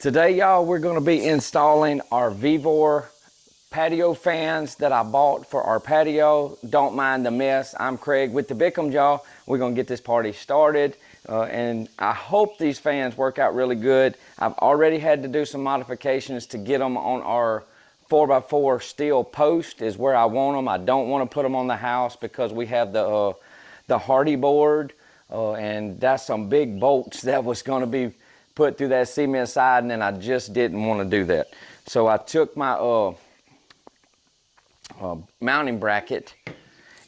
Today, y'all, we're going to be installing our Vevor patio fans that I bought for our patio. Don't mind the mess. I'm Craig with the Bickhams, y'all. We're going to get this party started, and I hope these fans work out really good. I've already had to do some modifications to get them on our 4x4 steel post is where I want them. I don't want to put them on the house because we have the hardy board, and that's some big bolts that was going to be put through that cement side, and then I just didn't want to do that. So I took my mounting bracket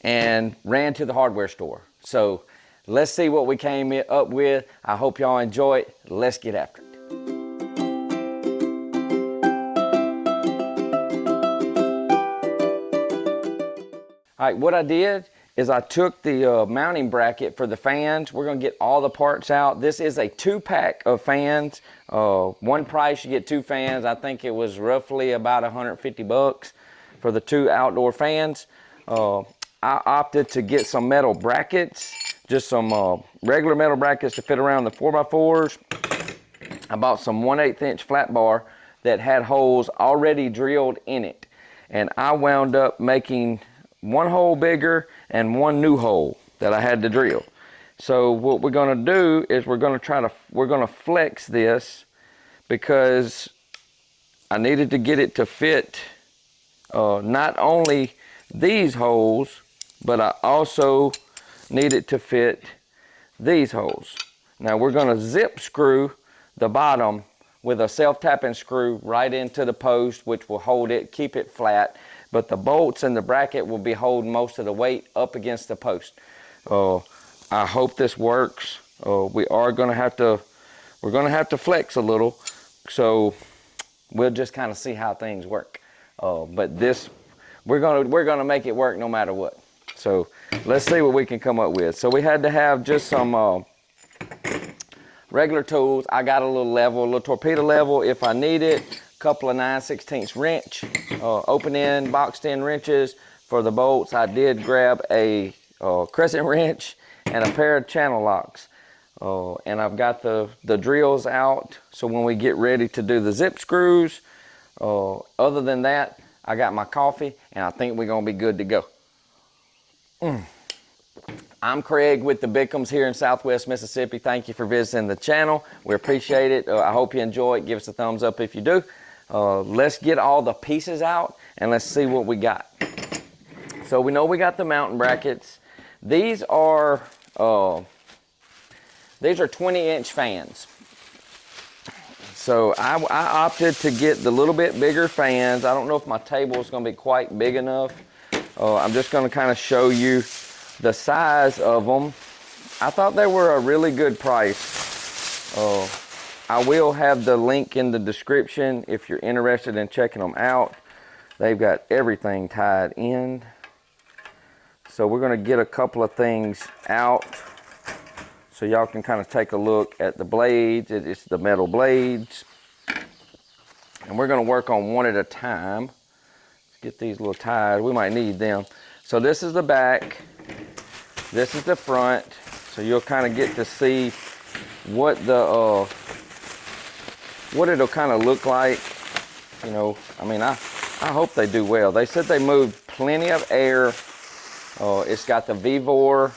and ran to the hardware store. So let's see what we came up with. I hope y'all enjoy it. Let's get after it. All right, what I did is I took the mounting bracket for the fans. We're gonna get all the parts out. This is a 2-pack of fans. One price, you get 2 fans. I think it was roughly about 150 bucks for the 2 outdoor fans. I opted to get some metal brackets, just some regular metal brackets to fit around the 4x4s. I bought some 1/8 inch flat bar that had holes already drilled in it. And I wound up making 1 hole bigger and 1 new hole that I had to drill. So what we're gonna do is we're gonna flex this because I needed to get it to fit not only these holes, but I also need it to fit these holes. Now we're gonna zip screw the bottom with a self-tapping screw right into the post, which will hold it, keep it flat. But the bolts and the bracket will be holding most of the weight up against the post. I hope this works. We're gonna have to flex a little, so we'll just kind of see how things work. But this, we're gonna make it work no matter what. So let's see what we can come up with. So we had to have just some regular tools. I got a little torpedo level if I need it. Couple of 9/16 wrench, open end, boxed in wrenches for the bolts. I did grab a crescent wrench and a pair of channel locks. And I've got the drills out, so when we get ready to do the zip screws, other than that, I got my coffee, and I think we're gonna be good to go. I'm Craig with the Bickhams here in Southwest Mississippi. Thank you for visiting the channel. We appreciate it. I hope you enjoy it. Give us a thumbs up if you do. Let's get all the pieces out and let's see what we got. So we know we got the mounting brackets. These are 20-inch fans. So I opted to get the little bit bigger fans. I don't know if my table is going to be quite big enough. I'm just going to kind of show you the size of them. I thought they were a really good price. I will have the link in the description if you're interested in checking them out. They've got everything tied in. So we're gonna get a couple of things out so y'all can kind of take a look at the blades. It's the metal blades. And we're gonna work on one at a time. Let's get these little tied, we might need them. So this is the back, this is the front. So you'll kind of get to see what what it'll kind of look like. You know, I mean, I hope they do well. They said they moved plenty of air. It's got the Vevor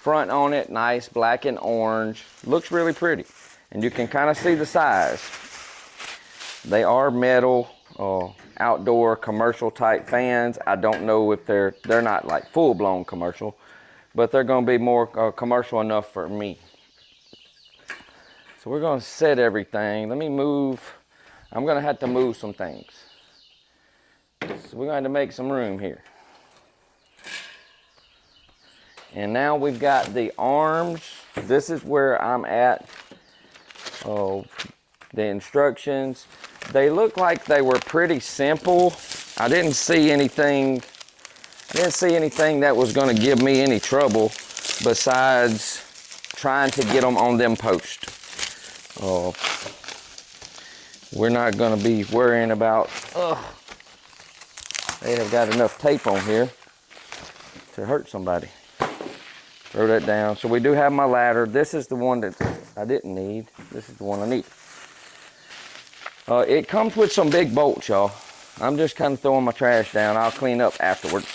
front on it, nice black and orange. Looks really pretty. And you can kind of see the size. They are metal, outdoor commercial type fans. I don't know if they're not like full-blown commercial, but they're going to be more commercial enough for me. So we're going to set everything. Let me move. I'm going to have to move some things. So we're going to make some room here. And now we've got the arms. This is where I'm at. The instructions. They look like they were pretty simple. I didn't see anything that was going to give me any trouble besides trying to get them on them posts. We're not going to be worrying about, they have got enough tape on here to hurt somebody. Throw that down. So we do have my ladder. This is the one that I didn't need. This is the one I need. It comes with some big bolts, y'all. I'm just kind of throwing my trash down. I'll clean up afterwards.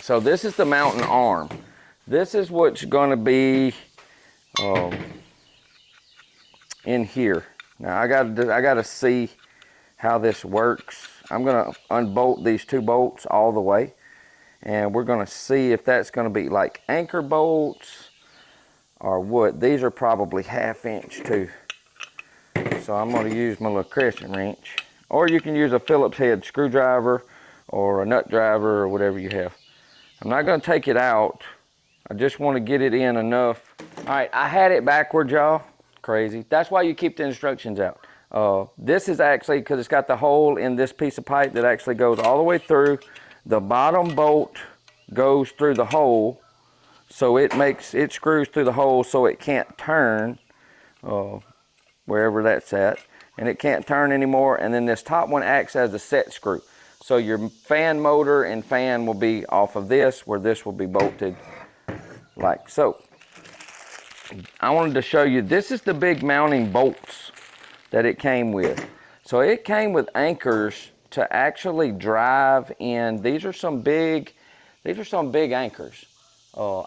So this is the mounting arm. This is what's going to be in here. Now I gotta see how this works. I'm gonna unbolt these 2 bolts all the way, and we're gonna see if that's gonna be like anchor bolts or what. These are probably 1/2 inch too. So I'm gonna use my little crescent wrench, or you can use a Phillips head screwdriver or a nut driver or whatever you have. I'm not gonna take it out. I just want to get it in enough. All right, I had it backwards, y'all. Crazy. That's why you keep the instructions out. This is actually, because it's got the hole in this piece of pipe that actually goes all the way through. The bottom bolt goes through the hole, so it screws through the hole so it can't turn wherever that's at, and it can't turn anymore. And then this top one acts as a set screw. So your fan motor and fan will be off of this, where this will be bolted like so. I wanted to show you, this is the big mounting bolts that it came with. So it came with anchors to actually drive in. These are some big anchors.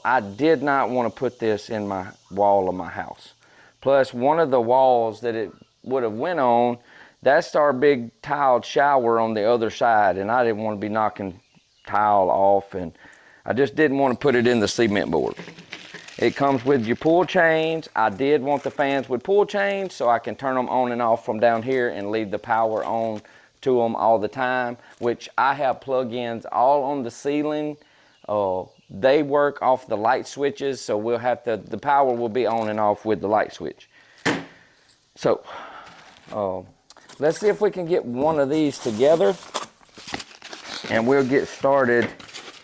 I did not want to put this in my wall of my house. Plus, one of the walls that it would have went on, that's our big tiled shower on the other side, and I didn't want to be knocking tile off, and I just didn't want to put it in the cement board. It comes with your pull chains. I did want the fans with pull chains so I can turn them on and off from down here and leave the power on to them all the time, which I have plug-ins all on the ceiling. They work off the light switches, so we'll have to, the power will be on and off with the light switch. So, let's see if we can get one of these together, and we'll get started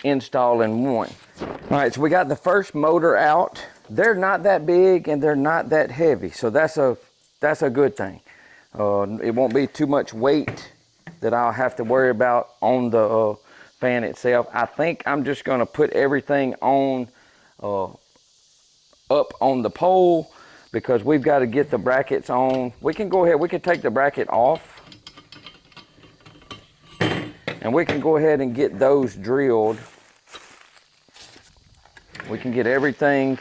installing one. All right, so we got the first motor out. They're not that big and they're not that heavy, so that's a good thing. It won't be too much weight that I'll have to worry about on the fan itself. I think I'm just going to put everything on up on the pole, because we've got to get the brackets on. We can go ahead, we can take the bracket off, and we can go ahead and get those drilled. We can get everything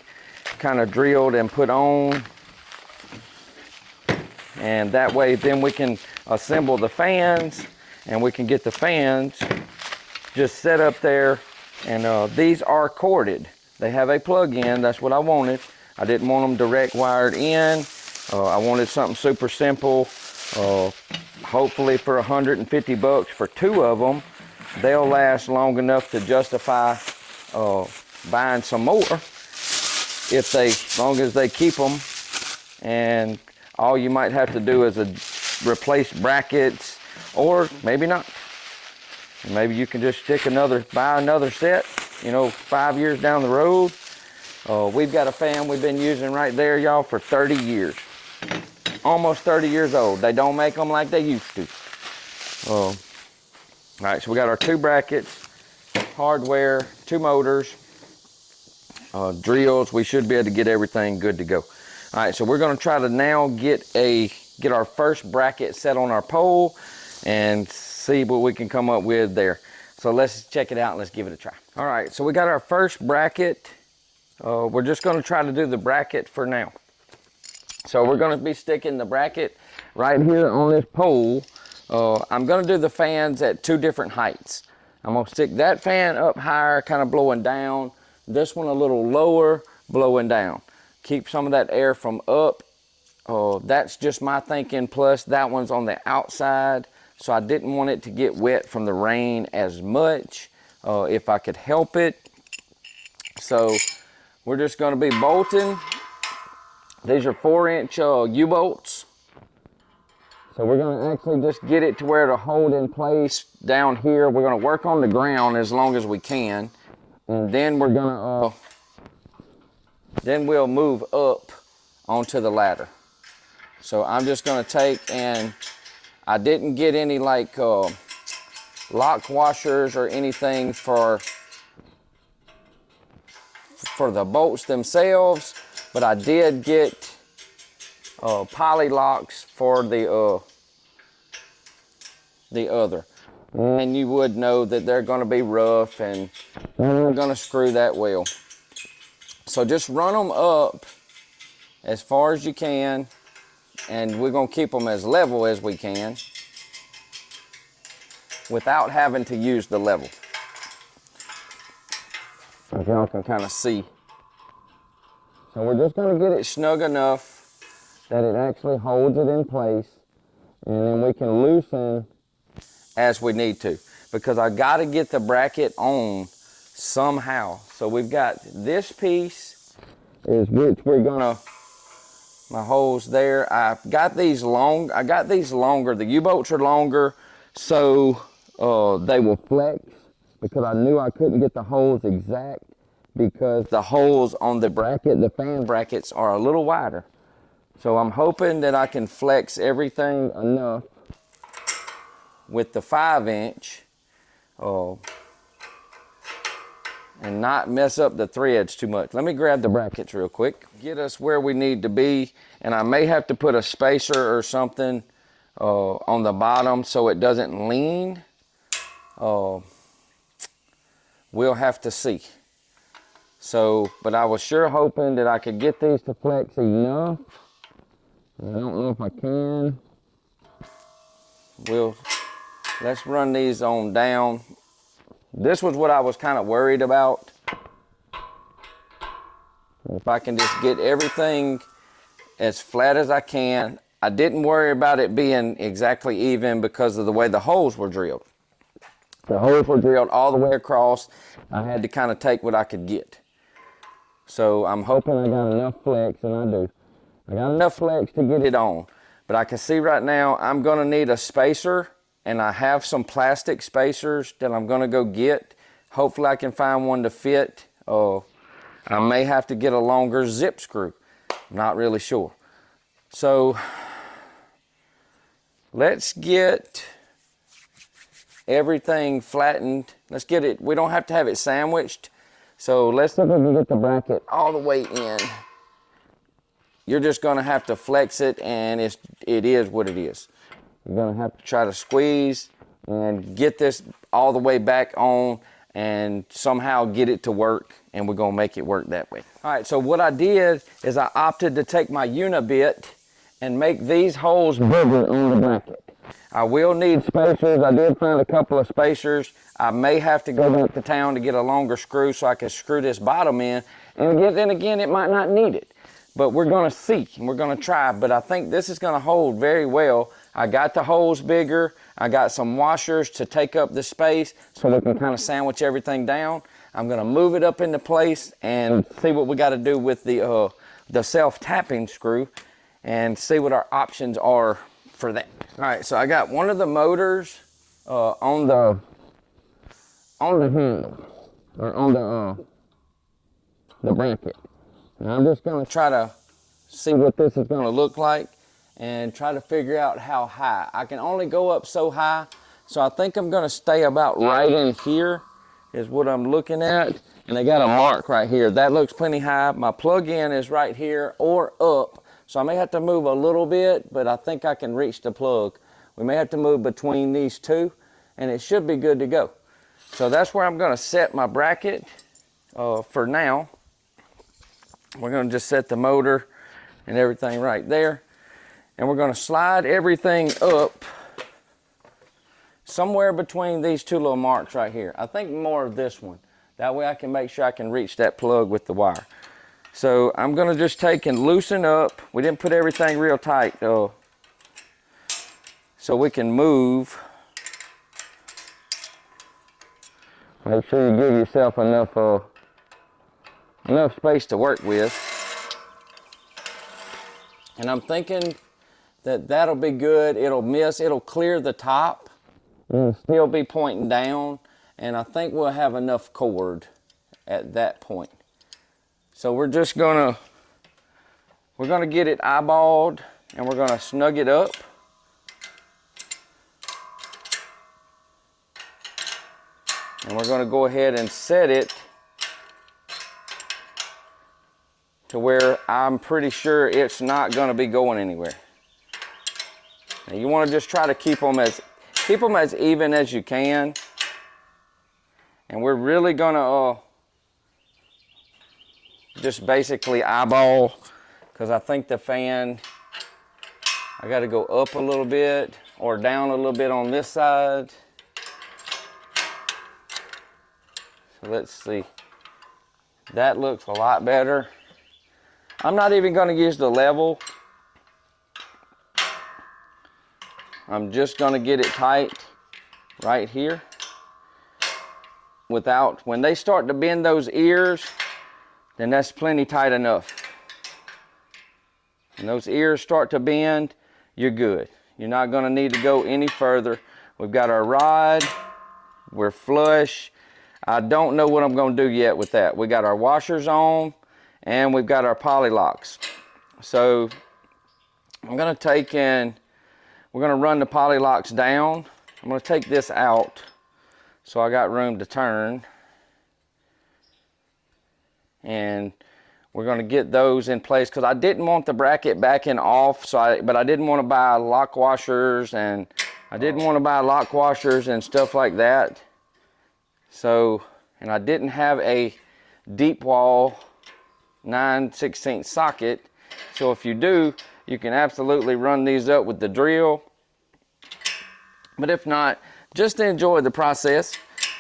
kind of drilled and put on, and that way then we can assemble the fans, and we can get the fans just set up there. And these are corded. They have a plug-in. That's what I wanted. I didn't want them direct wired in. I wanted something super simple. Hopefully for $150 for 2 of them, they'll last long enough to justify buying some more, as long as they keep them. And all you might have to do is replace brackets, or maybe not. Maybe you can just buy another set, 5 years down the road. We've got a fan we've been using right there, y'all, for 30 years. Almost 30 years old. They don't make them like they used to. All right, so we got our 2 brackets, hardware, 2 motors, drills. We should be able to get everything good to go. All right, so we're going to try to now get our first bracket set on our pole and see what we can come up with there. So let's check it out and let's give it a try. All right, so we got our first bracket. We're just going to try to do the bracket for now. So we're going to be sticking the bracket right here on this pole. I'm going to do the fans at 2 different heights. I'm going to stick that fan up higher, kind of blowing down. This one a little lower, blowing down. Keep some of that air from up. That's just my thinking. Plus that one's on the outside, so I didn't want it to get wet from the rain as much, if I could help it. So we're just going to be bolting. These are 4-inch U-bolts. So we're going to actually just get it to where it'll hold in place down here. We're going to work on the ground as long as we can. And then we're going to, then we'll move up onto the ladder. So I'm just going to take, and I didn't get any like lock washers or anything for for the bolts themselves, but I did get poly locks for the other. And you would know that they're going to be rough and they're not going to screw that well. So just run them up as far as you can, and we're going to keep them as level as we can without having to use the level. If y'all can kind of see. So we're just going to get it snug enough that it actually holds it in place, and then we can loosen as we need to, because I got to get the bracket on somehow. So we've got this piece is which we're gonna, my holes there. I got these longer. The U-bolts are longer, so they will flex, because I knew I couldn't get the holes exact because the holes on the bracket, the fan brackets, are a little wider. So I'm hoping that I can flex everything enough with the 5-inch and not mess up the threads too much. Let me grab the brackets real quick. Get us where we need to be, and I may have to put a spacer or something on the bottom so it doesn't lean. We'll have to see. So, but I was sure hoping that I could get these to flex enough. I don't know if I can. Let's run these on down. This was what I was kind of worried about. If I can just get everything as flat as I can. I didn't worry about it being exactly even because of the way the holes were drilled. The holes were drilled all the way across. I had to kind of take what I could get. So I'm hoping I got enough flex, and I do. I got enough flex to get it on. But I can see right now I'm going to need a spacer, and I have some plastic spacers that I'm going to go get. Hopefully I can find one to fit. I may have to get a longer zip screw. I'm not really sure. So let's get everything flattened. Let's get it. We don't have to have it sandwiched. So let's see if we can get the bracket all the way in. You're just going to have to flex it, and it is what it is. You're going to have to try to squeeze and get this all the way back on and somehow get it to work, and we're going to make it work that way. All right, so what I did is I opted to take my unibit and make these holes bigger on the bracket. I will need spacers. I did find a couple of spacers. I may have to go back to town to get a longer screw so I can screw this bottom in. And then again, it might not need it. But we're going to see, and we're going to try. But I think this is going to hold very well. I got the holes bigger. I got some washers to take up the space so we can kind of sandwich everything down. I'm going to move it up into place and see what we got to do with the self-tapping screw and see what our options are for that. All right, so I got one of the motors on the handle, or on the bracket. And I'm just going to try to see what this is going to look like and try to figure out how high. I can only go up so high, so I think I'm going to stay about right in here is what I'm looking at. And they got a mark right here. That looks plenty high. My plug-in is right here or up, so I may have to move a little bit, but I think I can reach the plug. We may have to move between these two, and it should be good to go. So that's where I'm going to set my bracket for now. We're going to just set the motor and everything right there. And we're going to slide everything up somewhere between these two little marks right here. I think more of this one. That way I can make sure I can reach that plug with the wire. So I'm going to just take and loosen up. We didn't put everything real tight so we can move. Make sure you give yourself enough space to work with. And I'm thinking that that'll be good. It'll clear the top and still be pointing down. And I think we'll have enough cord at that point. So we're gonna get it eyeballed, and we're gonna snug it up. And we're gonna go ahead and set it to where I'm pretty sure it's not going to be going anywhere. Now you want to just try to keep them as even as you can. And we're really going to just basically eyeball, because I think the fan, I got to go up a little bit or down a little bit on this side. So let's see. That looks a lot better. I'm not even going to use the level. I'm just going to get it tight right here. When they start to bend those ears, then that's plenty tight enough. When those ears start to bend, you're good. You're not going to need to go any further. We've got our rod. We're flush. I don't know what I'm going to do yet with that. We got our washers on, and we've got our poly locks. So I'm going to take and we're going to run the poly locks down. I'm going to take this out so I got room to turn. And we're going to get those in place because I didn't want the bracket backing off, but I didn't want to buy lock washers, and I didn't want to buy lock washers and stuff like that. So, and I didn't have a deep wall 9/16 socket. So if you do, you can absolutely run these up with the drill. But if not, just enjoy the process.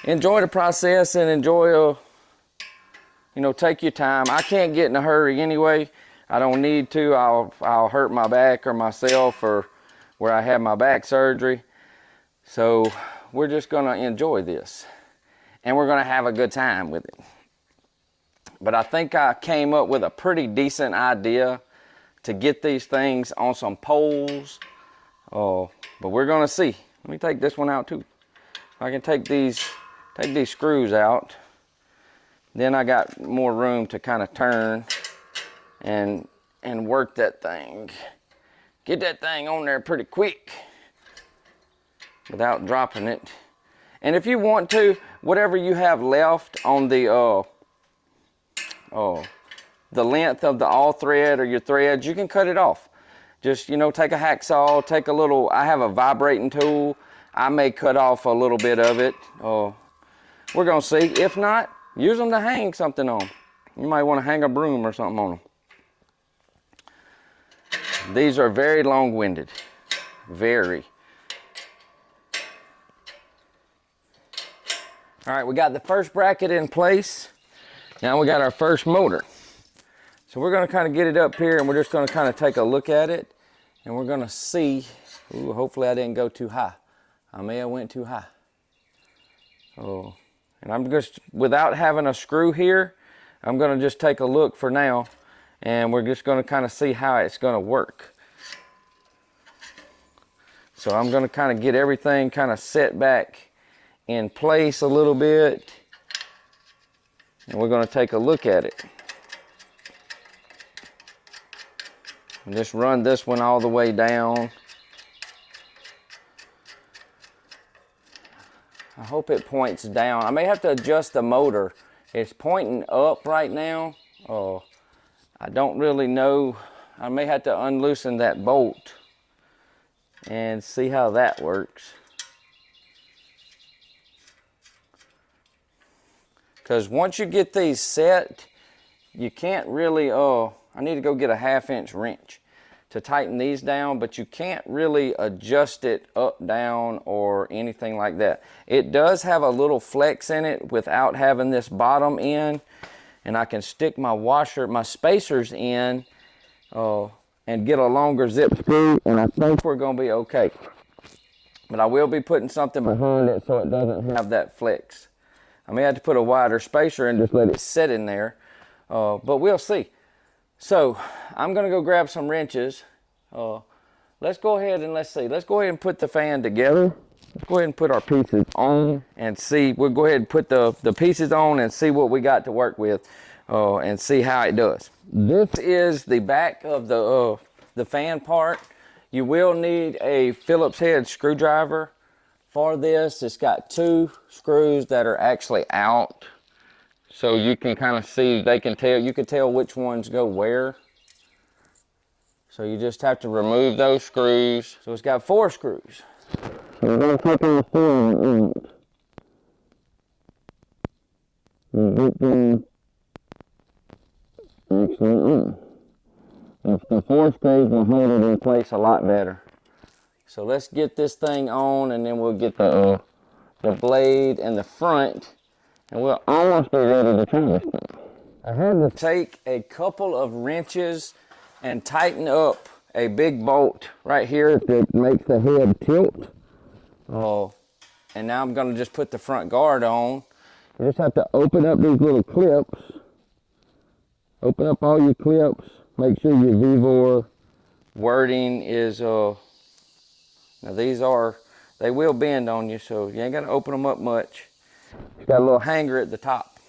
Enjoy the process and enjoy you know, take your time. I can't get in a hurry anyway. I don't need to. I'll hurt my back or myself, or where I had my back surgery. So we're just gonna enjoy this, and we're gonna have a good time with it. But I think I came up with a pretty decent idea to get these things on some poles. But we're gonna see. Let me take this one out too. I can take these screws out. Then I got more room to kind of turn and work that thing. Get that thing on there pretty quick without dropping it. And if you want to, whatever you have left on the length of the all thread or your threads, you can cut it off. Just, you know, take a hacksaw, take a little, I have a vibrating tool. I may cut off a little bit of it. We're gonna see. If not, use them to hang something on. You might want to hang a broom or something on them. These are very long-winded. Very. All right, we got the first bracket in place. Now we got our first motor. So we're going to kind of get it up here, and we're just going to kind of take a look at it. And we're going to see. Ooh, hopefully I didn't go too high. I may have went too high. And I'm just, without having a screw here, I'm going to just take a look for now, and we're just going to kind of see how it's going to work. So I'm going to kind of get everything kind of set back in place a little bit, and we're going to take a look at it. And just run this one all the way down. I hope it points down. I may have to adjust the motor. It's pointing up right now. I don't really know. I may have to unloosen that bolt and see how that works. Because once you get these set, you can't really, I need to go get a 1/2-inch wrench to tighten these down, but you can't really adjust it up, down, or anything like that. It does have a little flex in it without having this bottom in, and I can stick my washer, my spacers in, and get a longer zip screw, and I think we're gonna be okay. But I will be putting something behind it so it doesn't have that flex. I may have to put a wider spacer and just let it sit in there, but we'll see. So I'm gonna go grab some wrenches. Let's go ahead and let's go ahead and put the fan together. Let's go ahead and put our pieces on and see. We'll go ahead and put the pieces on and see what we got to work with, and see how it does. This is the back of the fan part. You will need a Phillips head screwdriver for this. It's got 2 screws that are actually out. so you can kind of see, they can tell, you can tell which ones go where. So you just have to remove those screws. So it's got 4 screws. So we're going to put in the 4 and get them excellent. The 4 screws will hold it in place a lot better. So let's get this thing on, and then we'll get the blade and the front, and we'll almost be ready to try this thing. I had to take a couple of wrenches and tighten up a big bolt right here that makes the head tilt. And now I'm going to just put the front guard on. You just have to open up these little clips. Open up all your clips. Make sure your Vevor wording is, now they will bend on you, so you ain't got to open them up much. It's got a little hanger at the top.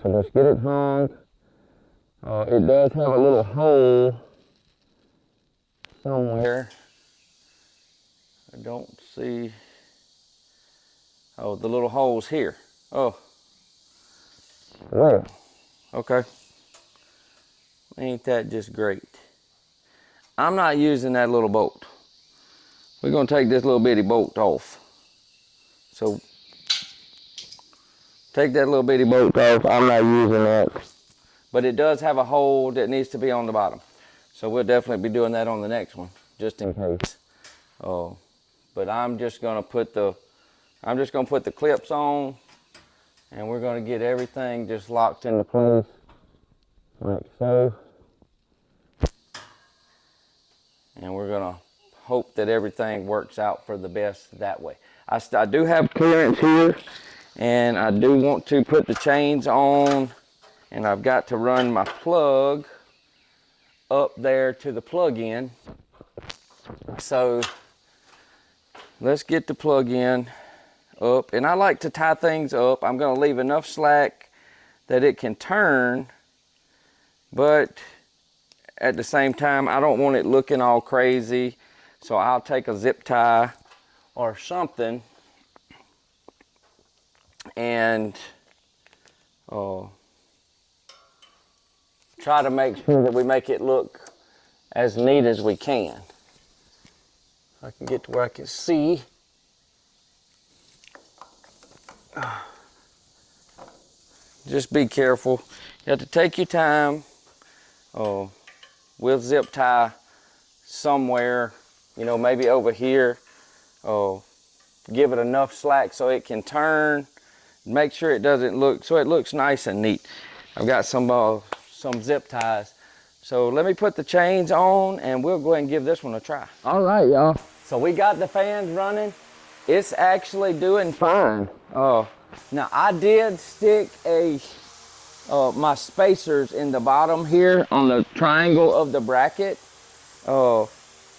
So let's get it hung. It does have a little hole somewhere. I don't see. Oh, the little hole's here. Oh. Well, okay. Ain't that just great? I'm not using that little bolt. We're gonna take this little bitty bolt off. So, take that little bitty bolt off. I'm not using that. But it does have a hole that needs to be on the bottom. So we'll definitely be doing that on the next one, just in case. But I'm just gonna put the clips on, and we're gonna get everything just locked into place, like so. And we're gonna hope that everything works out for the best that way. I do have clearance here, and I do want to put the chains on, and I've got to run my plug up there to the plug-in. So let's get the plug-in up, and I like to tie things up. I'm gonna leave enough slack that it can turn, but at the same time, I don't want it looking all crazy, so I'll take a zip tie or something and try to make sure that we make it look as neat as we can. I can get to where I can see. Just be careful. You have to take your time. We'll zip tie somewhere, maybe over here. Give it enough slack so it can turn. Make sure it doesn't look, so it looks nice and neat. I've got some zip ties. So let me put the chains on, and we'll go ahead and give this one a try. All right, y'all. So we got the fans running. It's actually doing fine. Now I did stick my spacers in the bottom here on the triangle of the bracket,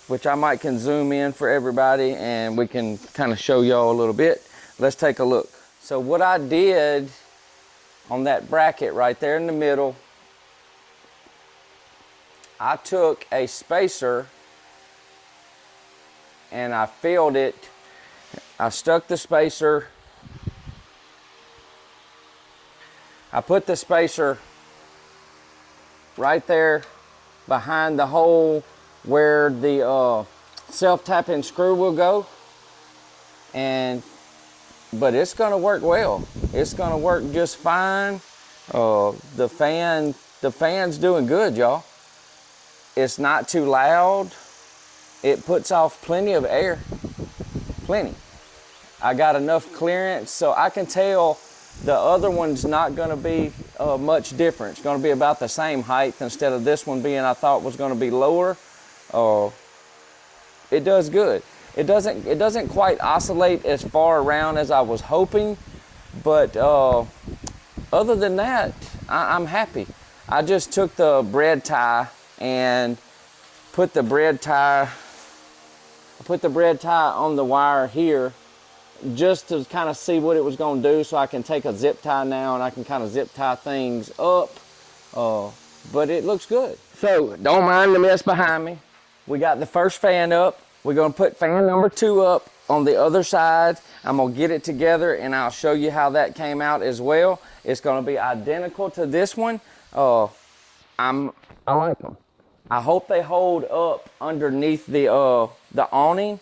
which I might can zoom in for everybody, and we can kind of show y'all a little bit. Let's take a look. So what I did on that bracket right there in the middle, I took a spacer and I filled it. I stuck the spacer. I put the spacer right there behind the hole where the self-tapping screw will go. But it's gonna work well. It's gonna work just fine. The fan's doing good, y'all. It's not too loud. It puts off plenty of air, plenty. I got enough clearance, so I can tell the other one's not gonna be much different. It's gonna be about the same height instead of this one being, I thought was gonna be lower. It does good. It doesn't quite oscillate as far around as I was hoping, but other than that, I'm happy. I just took the bread tie and put the bread tie on the wire here just to kind of see what it was going to do, so I can take a zip tie now and I can kind of zip tie things up. But it looks good. So don't mind the mess behind me. We got the first fan up. We're going to put fan number 2 up on the other side. I'm gonna get it together and I'll show you how that came out as well. It's gonna be identical to this one. I like them. I hope they hold up underneath the awning,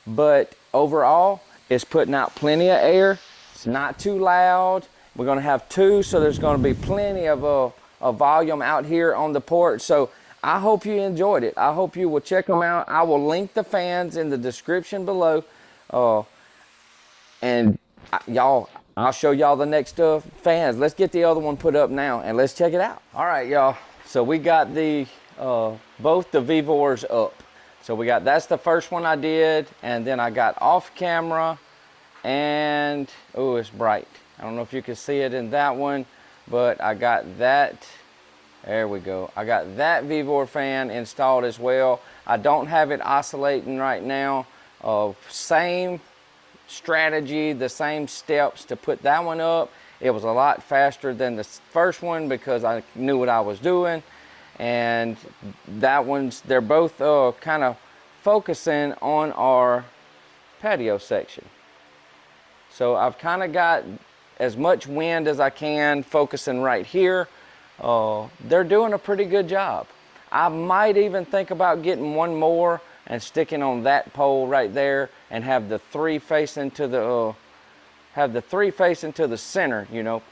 but overall, it's putting out plenty of air. It's not too loud. We're gonna have two, so there's gonna be plenty of volume out here on the porch. So I hope you enjoyed it. I hope you will check them out. I will link the fans in the description below. And y'all, I'll show y'all the next fans. Let's get the other one put up now and let's check it out. All right, y'all. So we got the both the Vevors up. So we got, that's the first one I did, and then I got off camera, and oh, it's bright. I don't know if you can see it in that one, but I got that. There we go. I got that Vevor fan installed as well. I don't have it oscillating right now. Same strategy, the same steps to put that one up. It was a lot faster than the first one because I knew what I was doing. And that one's, they're both kind of focusing on our patio section. So I've kind of got as much wind as I can focusing right here. They're doing a pretty good job. I might even think about getting one more and sticking on that pole right there and have the three facing to the center, you know.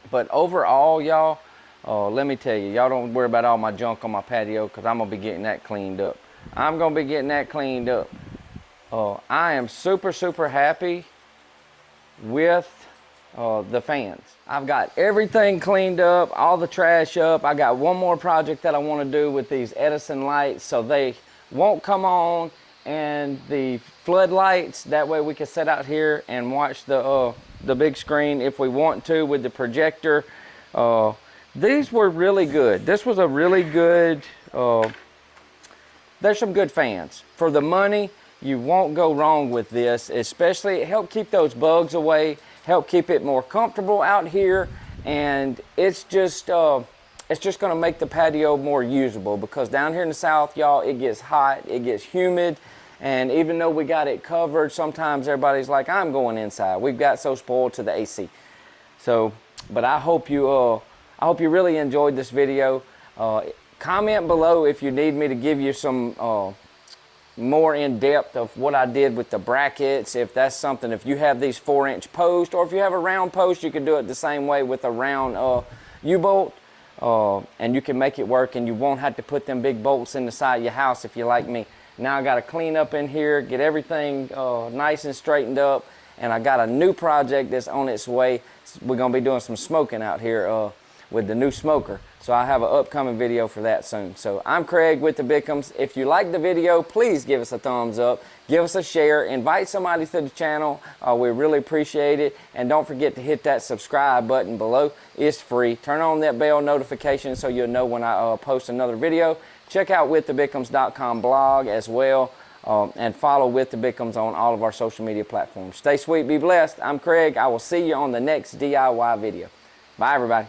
But overall, y'all, let me tell you, y'all don't worry about all my junk on my patio because I'm gonna be getting that cleaned up. I'm gonna be getting that cleaned up. I am super, super happy with the fans. I've got everything cleaned up, all the trash up. I got one more project that I want to do with these Edison lights so they won't come on, and the floodlights, that way we can sit out here and watch the big screen if we want to with the projector. These were really good. This was a really good, there's some good fans. For the money, you won't go wrong with this, especially help keep those bugs away, help keep it more comfortable out here, and it's just gonna make the patio more usable because down here in the south, y'all, it gets hot, it gets humid, and even though we got it covered, sometimes everybody's like, I'm going inside. We've got so spoiled to the AC. So, but I hope you really enjoyed this video. Comment below if you need me to give you some more in depth of what I did with the brackets. If that's something, if you have these 4-inch posts, or if you have a round post, you can do it the same way with a round U-bolt, and you can make it work, and you won't have to put them big bolts in the side of your house if you like me. Now I got to clean up in here, get everything nice and straightened up, and I got a new project that's on its way. We're gonna be doing some smoking out here with the new smoker. So I have an upcoming video for that soon. So I'm Craig with the Bickhams. If you like the video, please give us a thumbs up, give us a share, invite somebody to the channel. We really appreciate it. And don't forget to hit that subscribe button below. It's free. Turn on that bell notification so you'll know when I post another video. Check out withthebickhams.com blog as well. And follow With the Bickhams on all of our social media platforms. Stay sweet, be blessed. I'm Craig. I will see you on the next DIY video. Bye, everybody.